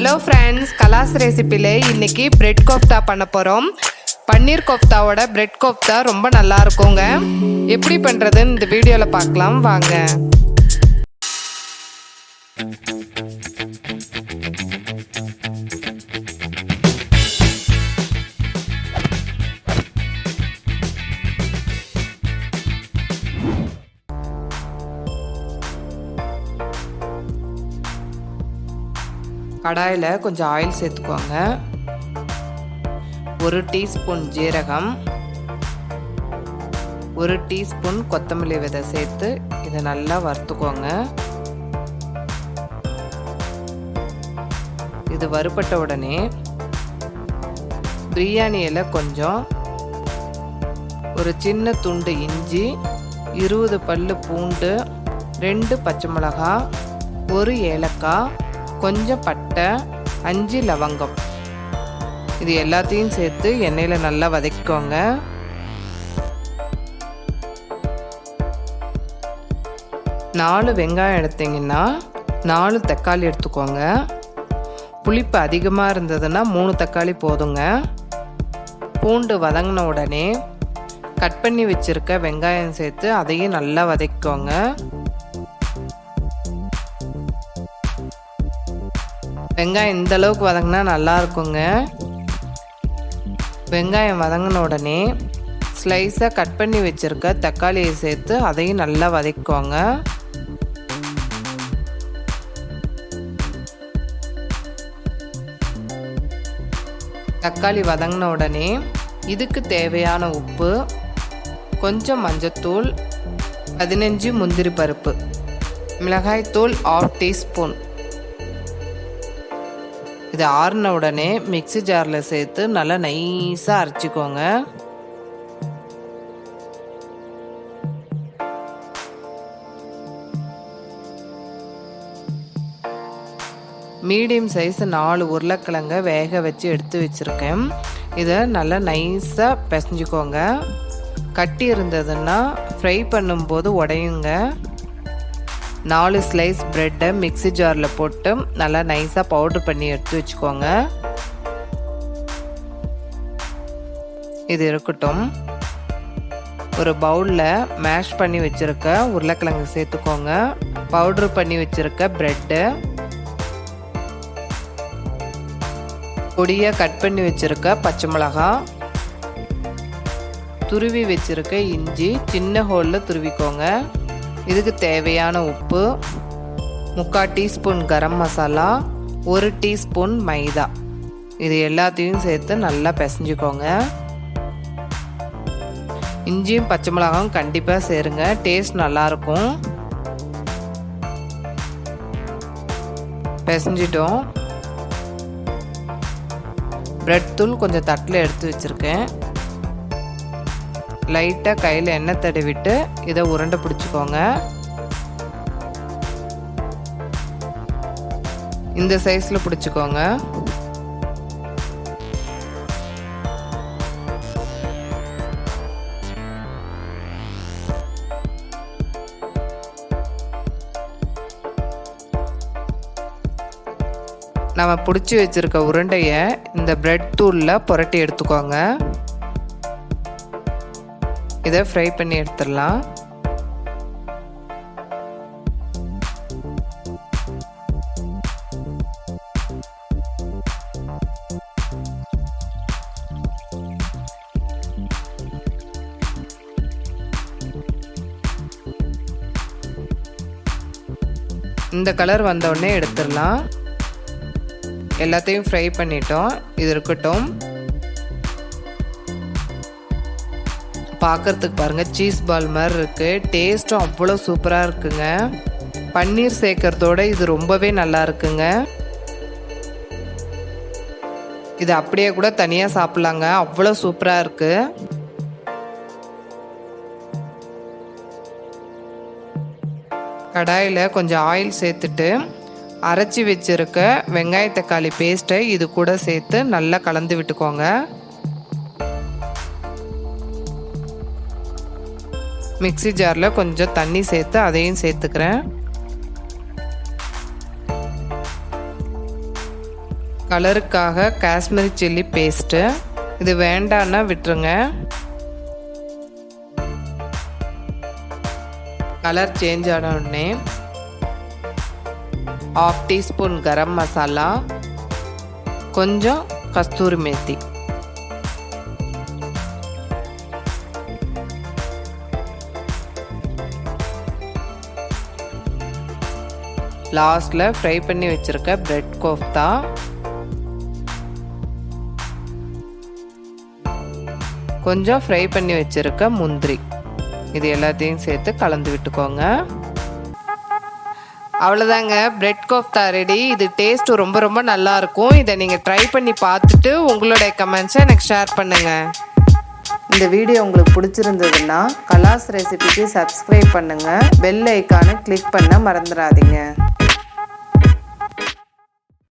Hello friends, கலாஸ் ரெசிபியில் இன்றைக்கி bread kofta பண்ண போகிறோம். பன்னீர் கோஃப்தாவோட பிரெட் கோஃப்தா ரொம்ப நல்லா இருக்குங்க. எப்படி பண்ணுறதுன்னு இந்த வீடியோவில் பார்க்கலாம் வாங்க. கடாயில் கொஞ்சம் ஆயில் சேர்த்துக்கோங்க. 1 டீஸ்பூன் ஜீரகம், 1 டீஸ்பூன் கொத்தமல்லி விதை சேர்த்து இதை நல்லா வறுத்துக்கோங்க. இது வறுபட்ட உடனே பிரியாணி இலை கொஞ்சம், ஒரு சின்ன துண்டு இஞ்சி, 20 பல்லு பூண்டு, 2 பச்சை மிளகாய், 1 ஏலக்காய், கொஞ்சம் பட்டை, 5 லவங்கம், இது எல்லாத்தையும் சேர்த்து எண்ணெயில் நல்லா வதக்கிக்கோங்க. நாலு வெங்காயம் எடுத்தீங்கன்னா 4 தக்காளி எடுத்துக்கோங்க. புளிப்பு அதிகமாக இருந்ததுன்னா 3 தக்காளி போதுங்க. பூண்டு வதங்கின உடனே கட் பண்ணி வச்சிருக்க வெங்காயம் சேர்த்து அதையும் நல்லா வதக்கிக்கோங்க. வெங்காயம் இந்த அளவுக்கு வதங்கினா நல்லா இருக்குங்க. வெங்காயம் வதங்கின உடனே ஸ்லைஸாக கட் பண்ணி வச்சுருக்க தக்காளியை சேர்த்து அதையும் நல்லா வதக்கிக்கோங்க. தக்காளி வதங்கின உடனே இதுக்கு தேவையான உப்பு, கொஞ்சம் மஞ்சத்தூள், 15 முந்திரி பருப்பு, மிளகாய்த்தூள் 1/2 டீஸ்பூன். இது ஆறின உடனே மிக்ஸி ஜாரில் சேர்த்து நல்லா நைஸாக அரைச்சிக்கோங்க. மீடியம் சைஸ் 4 உருளைக்கிழங்க வேக வச்சு எடுத்து வச்சுருக்கேன். இதை நல்லா நைஸாக பிசைஞ்சிக்கோங்க. கட்டி இருந்ததுன்னா ஃப்ரை பண்ணும்போது உடையுங்க. 4 ஸ்லைஸ் ப்ரெட்டை மிக்ஸி ஜாரில் போட்டு நல்லா நைஸாக பவுட்ரு பண்ணி எடுத்து வச்சுக்கோங்க. இது இருக்கட்டும். ஒரு பவுலில் மேஷ் பண்ணி வச்சுருக்க உருளைக்கிழங்கு சேர்த்துக்கோங்க. பவுட்ரு பண்ணி வச்சுருக்க ப்ரெட்டு, பொடியாக கட் பண்ணி வச்சுருக்க பச்சை மிளகாய், துருவி வச்சுருக்க இஞ்சி சின்ன ஹோலில் துருவிக்கோங்க. இதுக்கு தேவையான உப்பு, 3/4 டீஸ்பூன் கரம் மசாலா, 1 டீஸ்பூன் மைதா, இது எல்லாத்தையும் சேர்த்து நல்லா பிசைஞ்சிக்கோங்க. இஞ்சியும் பச்சை மிளகாயும் கண்டிப்பாக சேருங்க, டேஸ்ட் நல்லாயிருக்கும். பிசைஞ்சிட்டோம். பிரெட் தூள் கொஞ்சம் தட்டில் எடுத்து வச்சுருக்கேன். லைட்டாக கையில் எண்ணெய் தடவிட்டு இதை உருண்டை பிடிச்சிக்கோங்க. இந்த சைஸில் பிடிச்சிக்கோங்க. நம்ம பிடிச்சி வச்சிருக்க உருண்டையை இந்த பிரெட் தூளில் புரட்டி எடுத்துக்கோங்க. இதை ஃப்ரை பண்ணி எடுத்துடலாம். இந்த கலர் வந்தோடனே எடுத்துடலாம். எல்லாத்தையும் ஃப்ரை பண்ணிட்டோம். இது இருக்கட்டும். பார்க்கறதுக்கு பாருங்கள், சீஸ் பால் மாதிரி இருக்குது. டேஸ்ட்டும் அவ்வளோ சூப்பராக இருக்குங்க. பன்னீர் சேர்க்கறதோட இது ரொம்பவே நல்லா இருக்குங்க. இது அப்படியே கூட தனியாக சாப்பிட்லாங்க, அவ்வளோ சூப்பராக இருக்குது. கடாயில் கொஞ்சம் ஆயில் சேர்த்துட்டு அரைச்சி வச்சுருக்க வெங்காய தக்காளி பேஸ்ட்டை இது கூட சேர்த்து நல்லா கலந்து விட்டுக்கோங்க. மிக்ஸி ஜாரில் கொஞ்சம் தண்ணி சேர்த்து அதையும் சேர்த்துக்கிறேன். கலருக்காக காஷ்மீரி சில்லி பேஸ்ட்டு, இது வேண்டான்னா விட்டுருங்க. கலர் சேஞ்ச் ஆன உடனே 1/2 டீஸ்பூன் கரம் மசாலா, கொஞ்சம் கஸ்தூரி மேத்தி, லாஸ்ட்ல ஃப்ரை பண்ணி வச்சிருக்க பிரெட் கோஃப்தா, கொஞ்சம் ஃப்ரை பண்ணி வச்சிருக்க முந்திரி, இது எல்லாத்தையும் சேர்த்து கலந்து விட்டுக்கோங்க. அவ்வளோதாங்க, பிரெட் கோஃப்தா ரெடி. இது டேஸ்ட் ரொம்ப ரொம்ப நல்லா இருக்கும். இதை நீங்கள் ட்ரை பண்ணி பார்த்துட்டு உங்களுடைய கமெண்ட்ஸை எனக்கு ஷேர் பண்ணுங்கள். இந்த வீடியோ உங்களுக்கு பிடிச்சிருந்ததுன்னா கலாஸ் ரெசிபிக்கு சப்ஸ்கிரைப் பண்ணுங்கள். பெல் ஐக்கானை கிளிக் பண்ண மறந்துடாதீங்க.